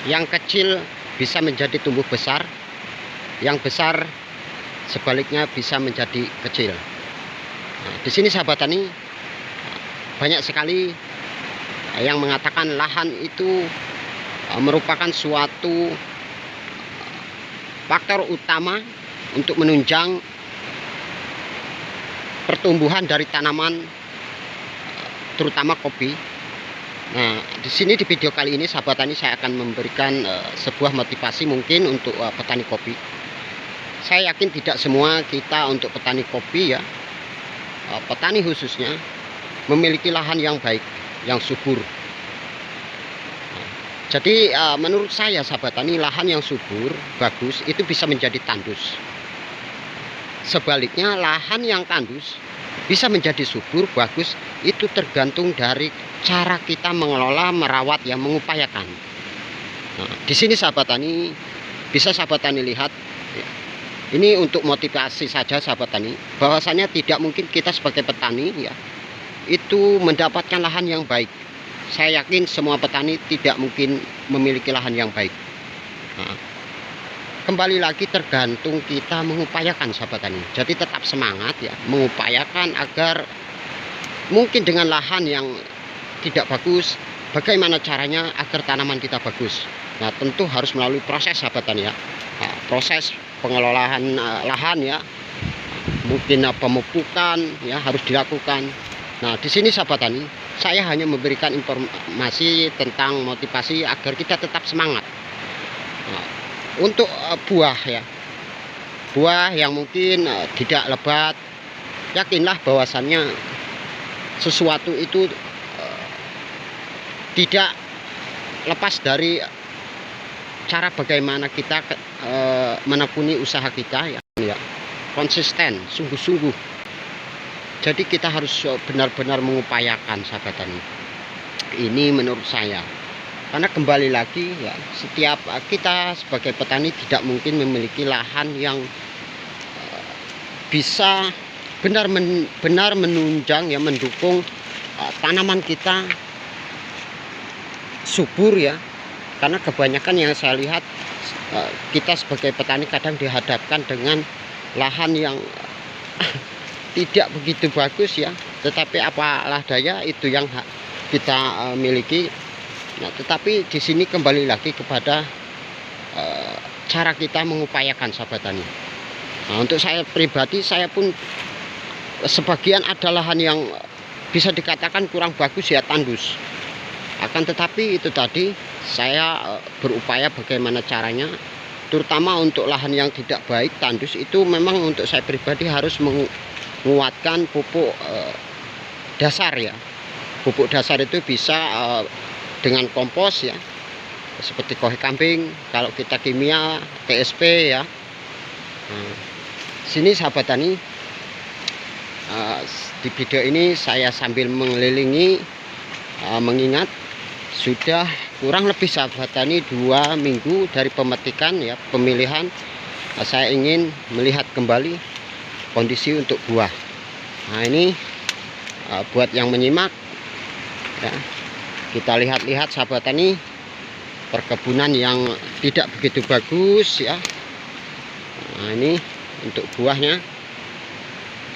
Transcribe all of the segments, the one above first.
yang kecil bisa menjadi tumbuh besar, yang besar sebaliknya bisa menjadi kecil. Nah, di sini sahabat tani banyak sekali yang mengatakan lahan itu merupakan suatu faktor utama untuk menunjang pertumbuhan dari tanaman, terutama kopi. Nah, di sini di video kali ini sahabat tani saya akan memberikan sebuah motivasi mungkin untuk petani kopi. Saya yakin tidak semua kita untuk petani kopi ya, petani khususnya memiliki lahan yang baik, yang subur. Jadi menurut saya sahabat tani, lahan yang subur, bagus, itu bisa menjadi tandus. Sebaliknya lahan yang tandus bisa menjadi subur, bagus, itu tergantung dari cara kita mengelola, merawat, yang mengupayakan. Nah, di sini sahabat tani, bisa sahabat tani lihat, ya, ini untuk motivasi saja sahabat tani, bahwasanya tidak mungkin kita sebagai petani ya, itu mendapatkan lahan yang baik. Saya yakin semua petani tidak mungkin memiliki lahan yang baik. Nah, kembali lagi tergantung kita mengupayakan sahabat tani. Jadi tetap semangat ya, mengupayakan agar mungkin dengan lahan yang tidak bagus, bagaimana caranya agar tanaman kita bagus. Nah, tentu harus melalui proses sahabat tani ya. Nah, proses pengelolaan lahan ya, mungkin pemupukan ya harus dilakukan. Nah, di sini sahabat tani, saya hanya memberikan informasi tentang motivasi agar kita tetap semangat. Nah, untuk buah ya, buah yang mungkin tidak lebat, yakinlah bahwasannya sesuatu itu tidak lepas dari cara bagaimana kita menekuni usaha kita ya, konsisten, sungguh-sungguh. Jadi kita harus benar-benar mengupayakan sahabat tani. Ini menurut saya. Karena kembali lagi ya, setiap kita sebagai petani tidak mungkin memiliki lahan yang bisa benar menunjang ya, mendukung tanaman kita subur ya. Karena kebanyakan yang saya lihat, kita sebagai petani kadang dihadapkan dengan lahan yang tidak begitu bagus ya, tetapi apalah daya, itu yang kita miliki. Nah, tetapi di sini kembali lagi kepada cara kita mengupayakan sahabat tani. Nah, untuk saya pribadi, saya pun sebagian ada lahan yang bisa dikatakan kurang bagus ya, tandus. Akan tetapi itu tadi saya berupaya bagaimana caranya, terutama untuk lahan yang tidak baik, tandus, itu memang untuk saya pribadi harus menguatkan pupuk dasar ya. Pupuk dasar itu bisa dengan kompos ya, seperti kohe kambing. Kalau kita kimia, TSP ya. Nah, sini sahabat tani, di video ini saya sambil mengelilingi, mengingat sudah kurang lebih sahabat tani 2 minggu dari pemetikan ya, pemilihan. Saya ingin melihat kembali kondisi untuk buah. Nah, ini buat yang menyimak ya, kita lihat-lihat sahabat tani, perkebunan yang tidak begitu bagus ya. Nah, ini untuk buahnya.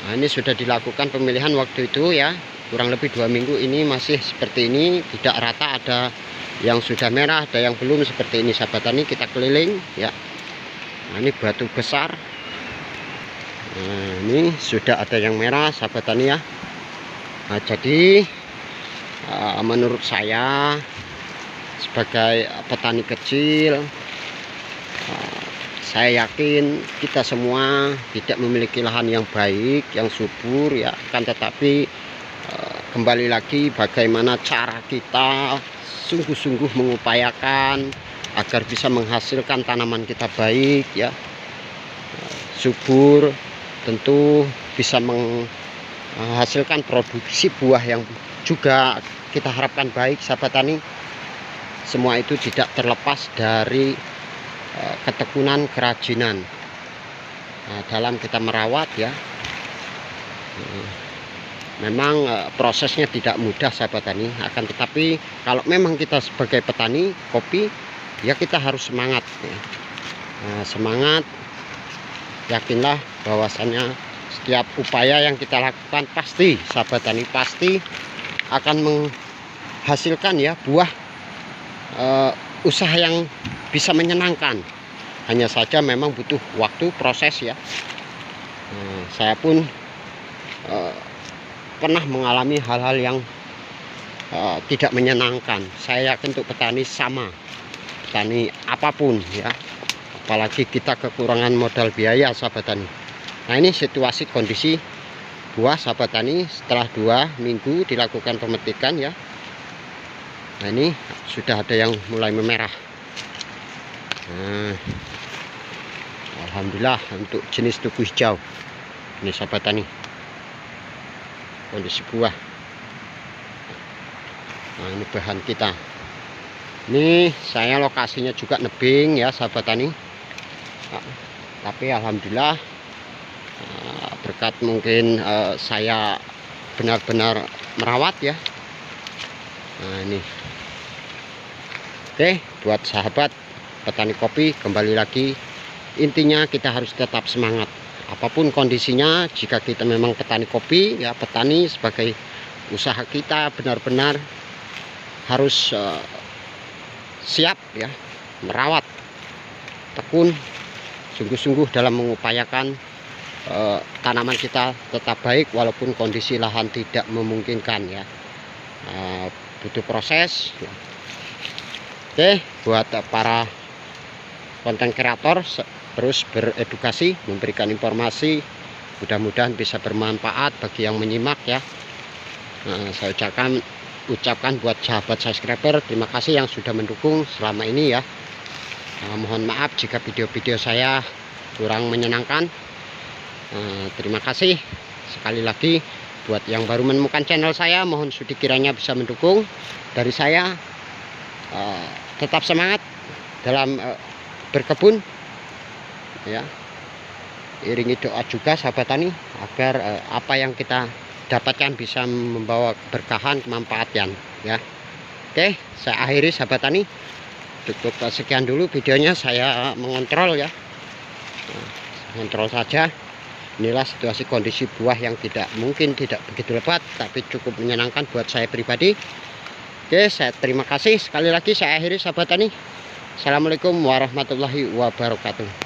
Nah, ini sudah dilakukan pemilihan waktu itu ya, kurang lebih 2 minggu. Ini masih seperti ini, tidak rata, ada yang sudah merah, ada yang belum, seperti ini sahabat tani. Kita keliling ya. Nah, ini batu besar. Nah, ini sudah ada yang merah sahabat tani ya. Nah, jadi menurut saya sebagai petani kecil, saya yakin kita semua tidak memiliki lahan yang baik, yang subur ya. Kan tetapi kembali lagi bagaimana cara kita sungguh-sungguh mengupayakan agar bisa menghasilkan tanaman kita baik ya, subur, tentu bisa menghasilkan produksi buah yang juga kita harapkan baik sahabat tani. Semua itu tidak terlepas dari ketekunan, kerajinan dalam kita merawat ya. Memang prosesnya tidak mudah sahabat tani, akan tetapi kalau memang kita sebagai petani kopi ya kita harus semangat ya. Semangat, yakinlah bahwasannya setiap upaya yang kita lakukan pasti, sahabat tani, pasti akan menghasilkan ya buah usaha yang bisa menyenangkan. Hanya saja memang butuh waktu, proses ya. Saya pun pernah mengalami hal-hal yang tidak menyenangkan. Saya yakin untuk petani sama, petani apapun ya, apalagi kita kekurangan modal biaya, sahabat tani. Nah, ini situasi kondisi buah, sahabat tani, setelah 2 minggu dilakukan pemetikan ya. Nah, ini sudah ada yang mulai memerah. Nah, alhamdulillah untuk jenis tugu hijau ini, sahabat tani, kondisi buah. Nah, ini bahan kita. Ini saya lokasinya juga nebing ya, sahabat tani. Nah, tapi alhamdulillah berkat mungkin saya benar-benar merawat ya. Nah, ini oke, buat sahabat petani kopi, kembali lagi, intinya kita harus tetap semangat apapun kondisinya. Jika kita memang petani kopi ya, petani sebagai usaha kita benar-benar harus siap ya, merawat, tekun, sungguh-sungguh dalam mengupayakan tanaman kita tetap baik walaupun kondisi lahan tidak memungkinkan ya. Butuh proses ya. Oke, buat para konten kreator terus beredukasi, memberikan informasi, mudah-mudahan bisa bermanfaat bagi yang menyimak ya. Saya ucapkan buat sahabat subscriber, terima kasih yang sudah mendukung selama ini ya. Mohon maaf jika video-video saya kurang menyenangkan. Terima kasih sekali lagi. Buat yang baru menemukan channel saya, mohon sudi kiranya bisa mendukung. Dari saya, tetap semangat dalam berkebun ya. Iringi doa juga, sahabat tani, agar apa yang kita dapatkan bisa membawa keberkahan, kemanfaatan ya. Oke, saya akhiri, sahabat tani. Cukup sekian dulu videonya, saya mengontrol ya. Mengontrol saja. Inilah situasi kondisi buah yang tidak begitu lebat, tapi cukup menyenangkan buat saya pribadi. Oke, saya terima kasih sekali lagi, saya akhiri, sahabat tani. Assalamualaikum warahmatullahi wabarakatuh.